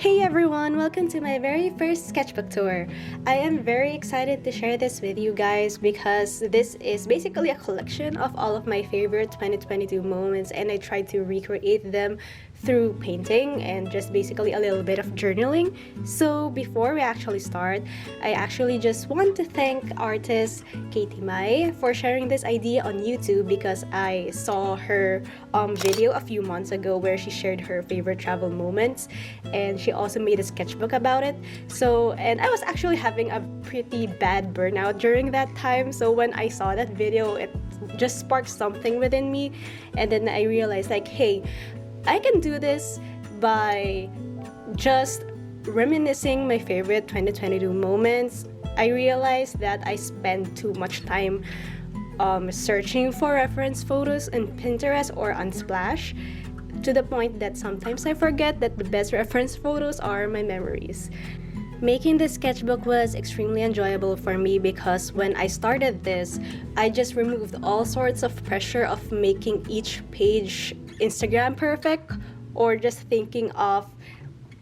Hey everyone, welcome to my very first sketchbook tour. I am very excited to share this with you guys because this is basically a collection of all of my favorite 2022 moments, and I tried to recreate them through painting and just basically a little bit of journaling. So before we actually start, I actually just want to thank artist Katie Mai for sharing this idea on YouTube because I saw her video a few months ago where she shared her favorite travel moments, and she also made a sketchbook about it. And I was actually having a pretty bad burnout during that time, so when I saw that video, it just sparked something within me, and then I realized like, hey, I can do this by just reminiscing my favorite 2022 moments. I realized that I spend too much time searching for reference photos in Pinterest or Unsplash, to the point that sometimes I forget that the best reference photos are my memories. Making this sketchbook was extremely enjoyable for me because when I started this, I just removed all sorts of pressure of making each page Instagram perfect or just thinking of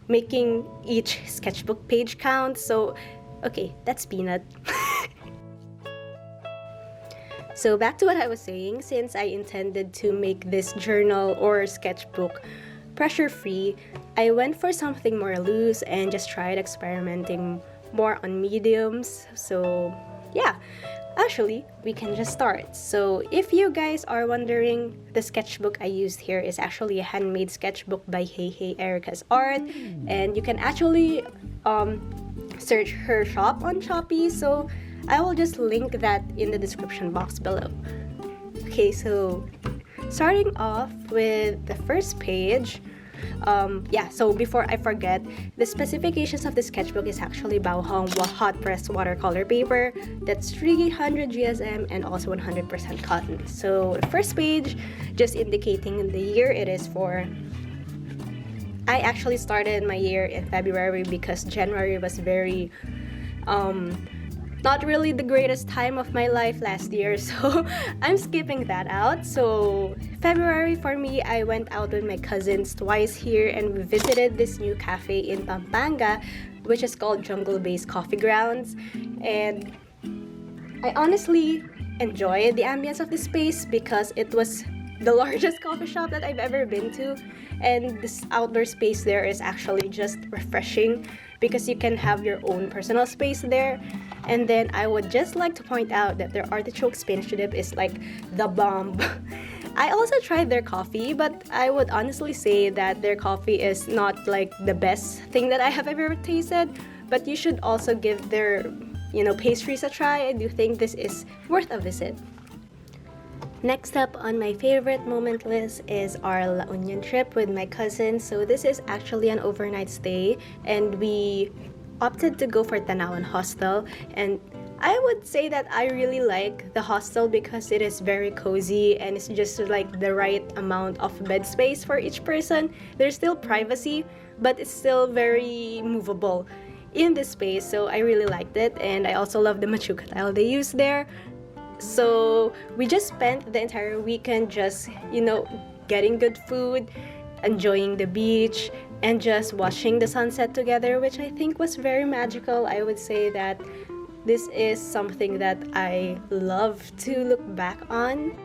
making each sketchbook page count. So, okay, that's peanut. So back to what I was saying, since I intended to make this journal or sketchbook pressure-free, I went for something more loose and just tried experimenting more on mediums. So yeah, actually, we can just start. So if you guys are wondering, the sketchbook I used here is actually a handmade sketchbook by Hey Erica's Art, and you can actually search her shop on Shopee. So I will just link that in the description box below. Okay, so starting off with the first page, so before I forget, the specifications of the sketchbook is actually Bauhong hot pressed watercolor paper that's 300 GSM and also 100% cotton. So the first page, just indicating the year it is for. I actually started my year in February because January was very not really the greatest time of my life last year, so I'm skipping that out. So February for me, I went out with my cousins twice here and we visited this new cafe in Pampanga, which is called Jungle Base Coffee Grounds. And I honestly enjoyed the ambience of the space because it was the largest coffee shop that I've ever been to, and this outdoor space there is actually just refreshing because you can have your own personal space there. And then I would just like to point out that their artichoke spinach dip is like the bomb. I also tried their coffee, but I would honestly say that their coffee is not like the best thing that I have ever tasted, but you should also give their pastries a try. I do think this is worth a visit. Next up on my favorite moment list is our La Union trip with my cousins. So this is actually an overnight stay, and we opted to go for Tanawan Hostel. And I would say that I really like the hostel because it is very cozy and it's just like the right amount of bed space for each person. There's still privacy, but it's still very movable in this space. So I really liked it, and I also love the machuca tile they use there. So we just spent the entire weekend just, getting good food, enjoying the beach, and just watching the sunset together, which I think was very magical. I would say that this is something that I love to look back on.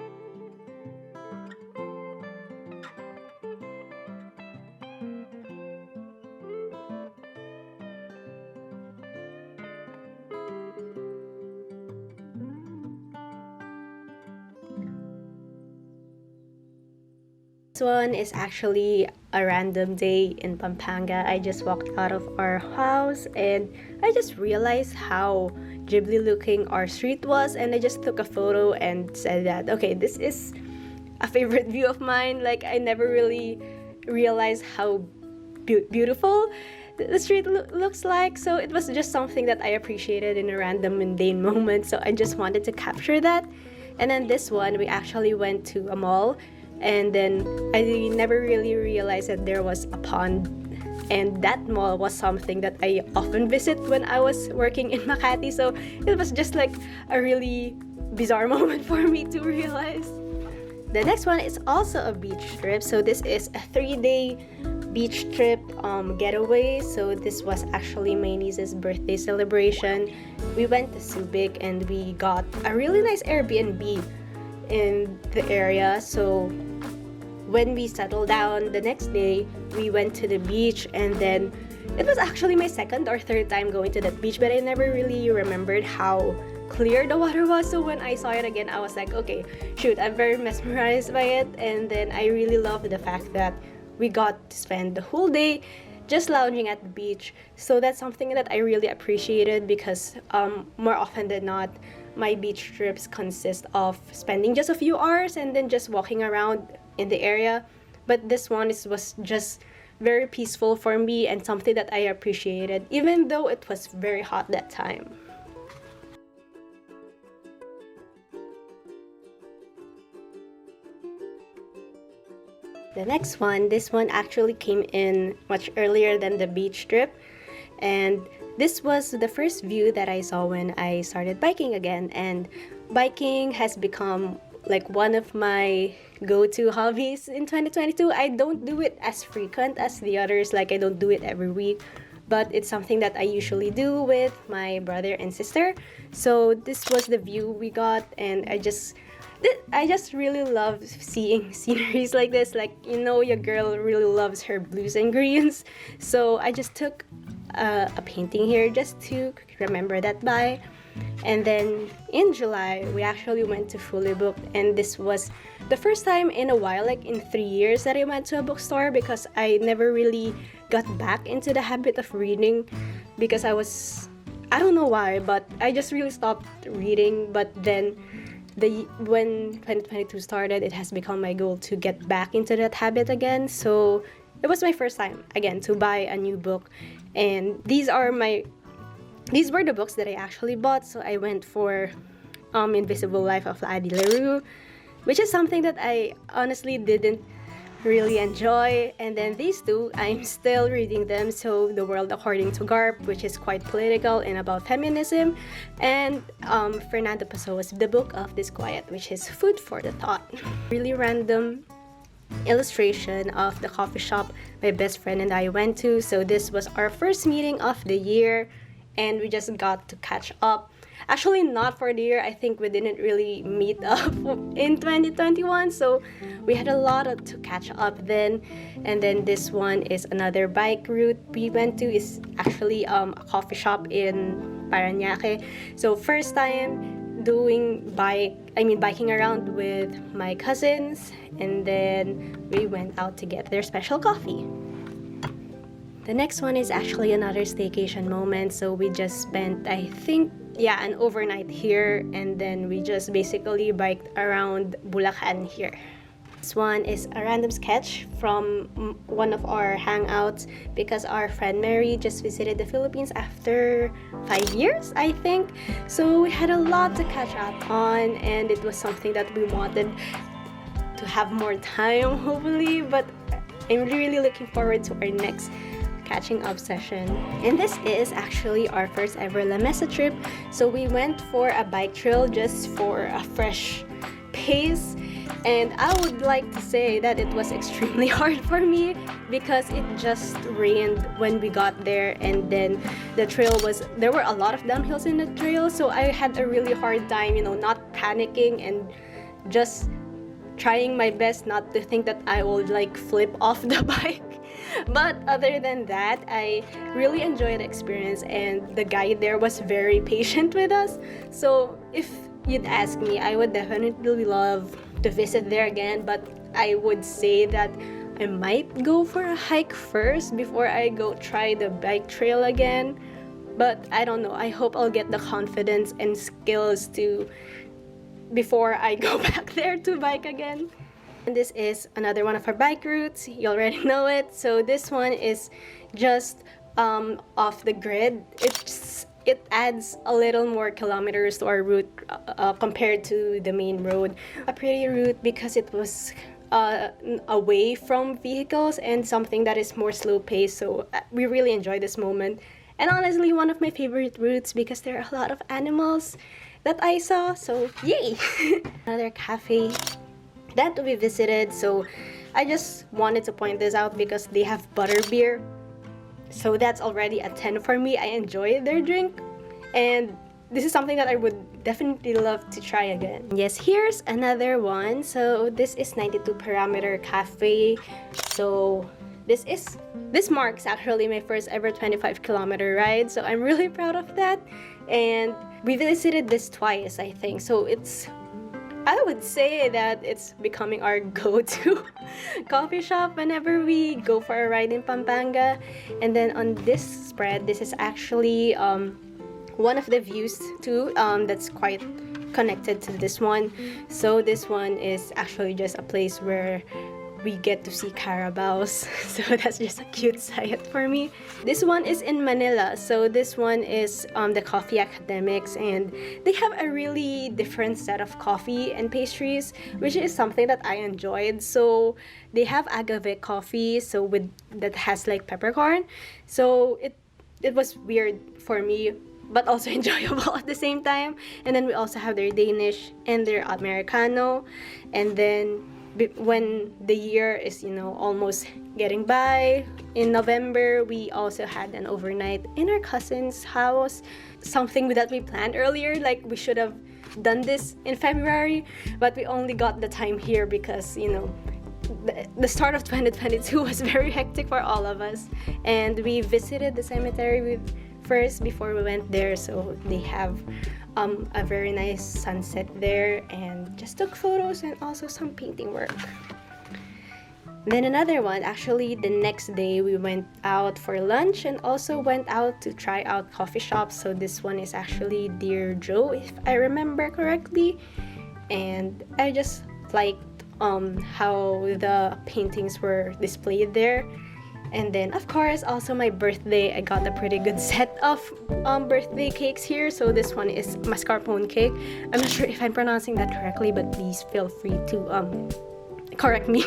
This one is actually a random day in Pampanga. I just walked out of our house and I just realized how Ghibli looking our street was, and I just took a photo and said that, okay, this is a favorite view of mine. Like, I never really realized how beautiful the street looks like, so it was just something that I appreciated in a random mundane moment, so I just wanted to capture that. And then this one, we actually went to a mall, and then I never really realized that there was a pond, and that mall was something that I often visit when I was working in Makati, so it was just like a really bizarre moment for me to realize. The next one is also a beach trip, so this is a 3-day beach trip getaway. So this was actually my niece's birthday celebration. We went to Subic and we got a really nice Airbnb in the area. So when we settled down the next day, we went to the beach, and then it was actually my second or third time going to that beach, but I never really remembered how clear the water was. So when I saw it again, I was like, okay, shoot, I'm very mesmerized by it. And then I really loved the fact that we got to spend the whole day just lounging at the beach. So that's something that I really appreciated, because more often than not, my beach trips consist of spending just a few hours and then just walking around in the area. But this one was just very peaceful for me and something that I appreciated, even though it was very hot that time. The next one, this one actually came in much earlier than the beach trip, and this was the first view that I saw when I started biking again. And biking has become like one of my go-to hobbies in 2022. I don't do it as frequent as the others, like I don't do it every week, but it's something that I usually do with my brother and sister. So this was the view we got, and I just really love seeing sceneries like this. Like, you know, your girl really loves her blues and greens. So I just took a painting here just to remember that by. And then in July, we actually went to Fully Booked, and this was the first time in a while, like in 3 years, that I went to a bookstore, because I never really got back into the habit of reading, because I don't know why, but I just really stopped reading. But then when 2022 started, it has become my goal to get back into that habit again. So it was my first time again to buy a new book, and these were the books that I actually bought. So I went for Invisible Life of Addie LaRue, which is something that I honestly didn't really enjoy. And then these two, I'm still reading them. So The World According to Garp, which is quite political and about feminism, and Fernando Pessoa's The Book of Disquiet, which is food for the thought. Really random illustration of the coffee shop my best friend and I went to. So this was our first meeting of the year, and we just got to catch up. Actually, not for the year. I think we didn't really meet up in 2021, so we had a lot to catch up then. And then this one is another bike route we went to. Is actually a coffee shop in Parañaque. So first time doing biking around with my cousins, and then we went out to get their special coffee. The next one is actually another staycation moment. So we just spent, I think, an overnight here, and then we just basically biked around Bulacan here. This one is a random sketch from one of our hangouts, because our friend Mary just visited the Philippines after 5 years, I think. So we had a lot to catch up on, and it was something that we wanted to have more time, hopefully, but I'm really looking forward to our next catching up session. And this is actually our first ever La Mesa trip. So we went for a bike trail just for a fresh pace, and I would like to say that it was extremely hard for me, because it just rained when we got there, and then there were a lot of downhills in the trail, so I had a really hard time, not panicking and just trying my best not to think that I will flip off the bike. But other than that, I really enjoyed the experience, and the guide there was very patient with us. So if you'd ask me, I would definitely love to visit there again, but I would say that I might go for a hike first before I go try the bike trail again. But I don't know, I hope I'll get the confidence and skills before I go back there to bike again. And this is another one of our bike routes. You already know it. So this one is just off the grid. It adds a little more kilometers to our route compared to the main road. A pretty route because it was away from vehicles and something that is more slow paced. So we really enjoyed this moment. And honestly, one of my favorite routes because there are a lot of animals that I saw. So yay! Another cafe that we visited. So I just wanted to point this out because they have butterbeer. So that's already a 10 for me. I enjoy their drink. And this is something that I would definitely love to try again. Yes, here's another one. So this is 92 Parameter Cafe. So this marks actually my first ever 25-kilometer ride. So I'm really proud of that. And we visited this twice, I think. So I would say that it's becoming our go-to coffee shop whenever we go for a ride in Pampanga. And then on this spread, this is actually one of the views too that's quite connected to this one. So this one is actually just a place where we get to see carabaos. So that's just a cute sight for me. This one is in Manila. So this one is the Coffee Academics, and they have a really different set of coffee and pastries, which is something that I enjoyed. So they have agave coffee, so that has like peppercorn. So it was weird for me, but also enjoyable at the same time. And then we also have their Danish and their Americano. And then when the year is, almost getting by, in November, we also had an overnight in our cousin's house. Something that we planned earlier, like we should have done this in February, but we only got the time here because, the start of 2022 was very hectic for all of us. And we visited the cemetery first before we went there, so they have a very nice sunset there, and just took photos and also some painting work. Then another one, actually the next day we went out for lunch and also went out to try out coffee shops. So this one is actually Dear Joe, if I remember correctly, and I just liked how the paintings were displayed there. And then, of course, also my birthday, I got a pretty good set of birthday cakes here. So this one is mascarpone cake. I'm not sure if I'm pronouncing that correctly, but please feel free to correct me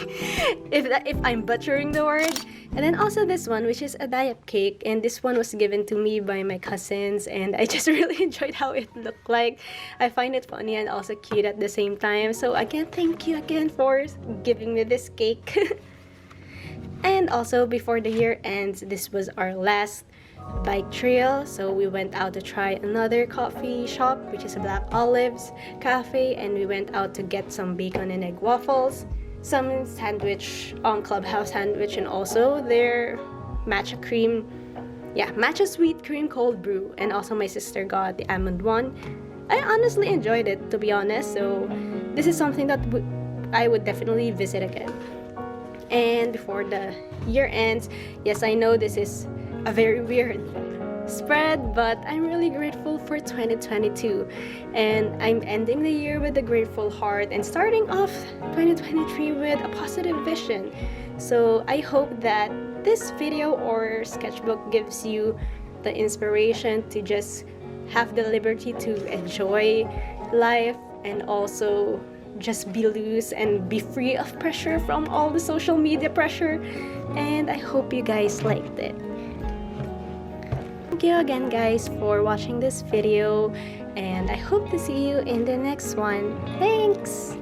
if I'm butchering the word. And then also this one, which is a diet cake, and this one was given to me by my cousins, and I just really enjoyed how it looked like. I find it funny and also cute at the same time. So again, thank you again for giving me this cake. And also, before the year ends, this was our last bike trail. So we went out to try another coffee shop, which is a Black Olives cafe, and we went out to get some bacon and egg waffles, some sandwich, Clubhouse sandwich, and also their matcha sweet cream cold brew. And also my sister got the almond one. I honestly enjoyed it, to be honest. So this is something that I would definitely visit again. And before the year ends, yes, I know this is a very weird spread, but I'm really grateful for 2022. And I'm ending the year with a grateful heart and starting off 2023 with a positive vision. So I hope that this video or sketchbook gives you the inspiration to just have the liberty to enjoy life and also just be loose and be free of pressure from all the social media pressure. And I hope you guys liked it. Thank you again, guys, for watching this video, and I hope to see you in the next one. Thanks!